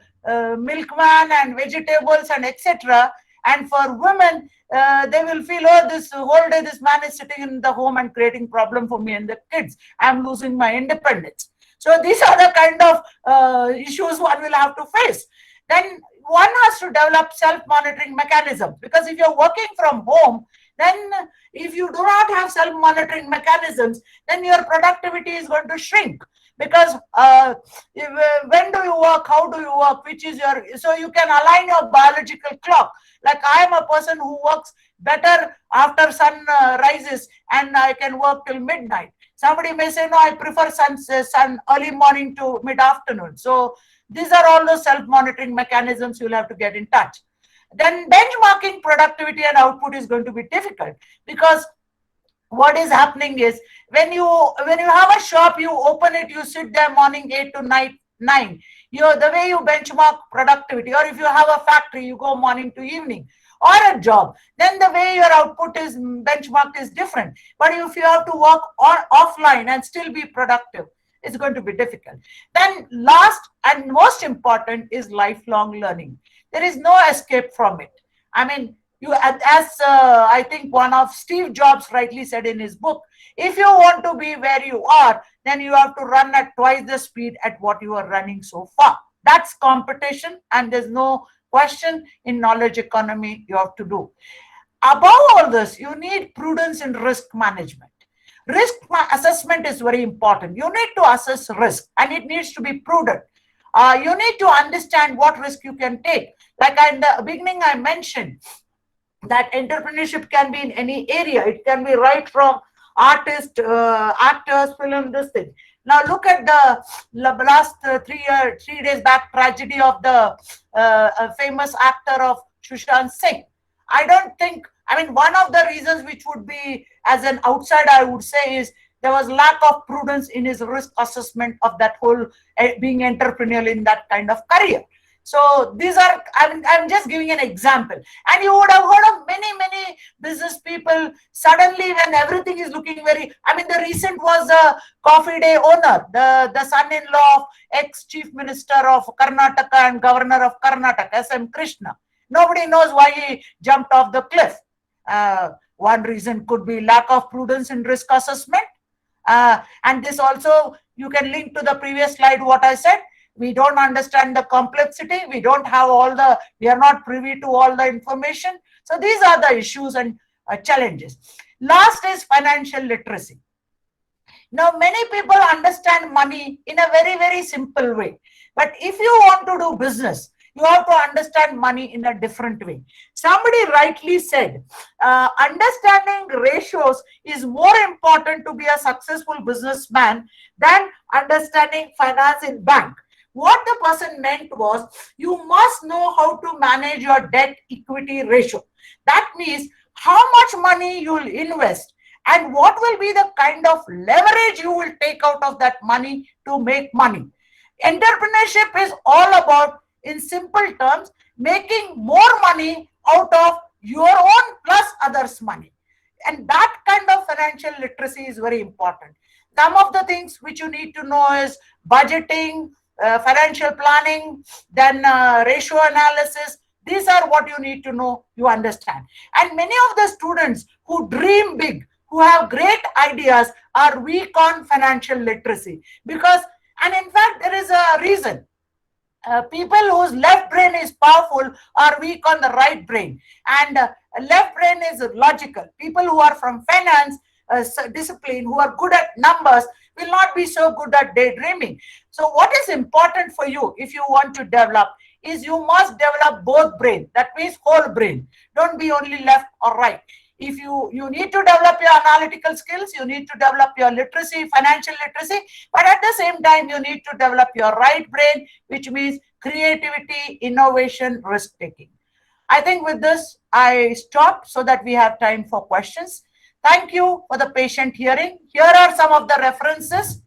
milkman and vegetables and etc. And for women, they will feel, oh, this whole day this man is sitting in the home and creating problem for me and the kids. I'm losing my independence. So these are the kind of issues one will have to face. Then one has to develop self-monitoring mechanisms, because if you're working from home, then if you do not have self-monitoring mechanisms, then your productivity is going to shrink. Because when do you work, how do you work, which is your, so you can align your biological clock. Like I am a person who works better after sun rises, and I can work till midnight. Somebody may say, no, I prefer sun early morning to mid-afternoon. So these are all the self-monitoring mechanisms you'll have to get in touch. Then benchmarking productivity and output is going to be difficult, because what is happening is when you have a shop, you open it, you sit there morning 8 to night 9. The way you benchmark productivity, or if you have a factory, you go morning to evening, or a job, then the way your output is benchmarked is different. But if you have to work offline and still be productive, it's going to be difficult. Then last and most important is lifelong learning. There is no escape from it. I mean, I think one of Steve Jobs rightly said in his book, if you want to be where you are, then you have to run at twice the speed at what you are running so far. That's competition, and there's no question in knowledge economy you have to do. Above all this, you need prudence in risk management. Risk assessment is very important. You need to assess risk, and it needs to be prudent. You need to understand what risk you can take. Like in the beginning, I mentioned that entrepreneurship can be in any area. It can be right from artists, actors, film, this thing. Now look at the last 3 days back tragedy of the famous actor of Sushant Singh. I don't think, I mean, one of the reasons which would be, as an outsider, I would say, is there was lack of prudence in his risk assessment of that whole being entrepreneurial in that kind of career. So these are, I'm just giving an example. And you would have heard of many, many business people suddenly when everything is looking very, I mean, the recent was a coffee day owner, the son-in-law of ex-chief minister of Karnataka and governor of Karnataka, S.M. Krishna. Nobody knows why he jumped off the cliff. One reason could be lack of prudence in risk assessment. And this also, you can link to the previous slide what I said. We don't understand the complexity. We are not privy to all the information. So these are the issues and challenges. Last is financial literacy. Now, many people understand money in a very, very simple way. But if you want to do business, you have to understand money in a different way. Somebody rightly said, understanding ratios is more important to be a successful businessman than understanding finance in bank. What the person meant was, you must know how to manage your debt equity ratio. That means how much money you will invest and what will be the kind of leverage you will take out of that money to make money. Entrepreneurship is all about, in simple terms, making more money out of your own plus others' money. And that kind of financial literacy is very important. Some of the things which you need to know is budgeting, financial planning, then ratio analysis. These are what you need to know, you understand. And many of the students who dream big, who have great ideas, are weak on financial literacy. Because, and in fact, there is a reason. People whose left brain is powerful are weak on the right brain. And left brain is logical. People who are from finance discipline, who are good at numbers, will not be so good at daydreaming. So what is important for you if you want to develop is you must develop both brain. That means whole brain. Don't be only left or right. If you need to develop your analytical skills, you need to develop your literacy, financial literacy, but at the same time, you need to develop your right brain, which means creativity, innovation, risk-taking. I think with this, I stop so that we have time for questions. Thank you for the patient hearing. Here are some of the references.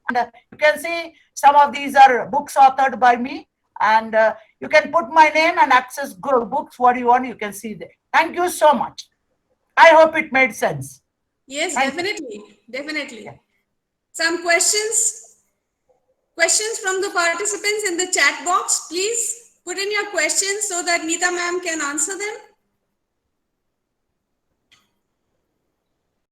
And you can see some of these are books authored by me. And you can put my name and access books, what you want, you can see there. Thank you so much. I hope it made sense. Yes, definitely. Definitely. Yeah. Some questions? Questions from the participants in the chat box. Please put in your questions so that Neeta ma'am can answer them.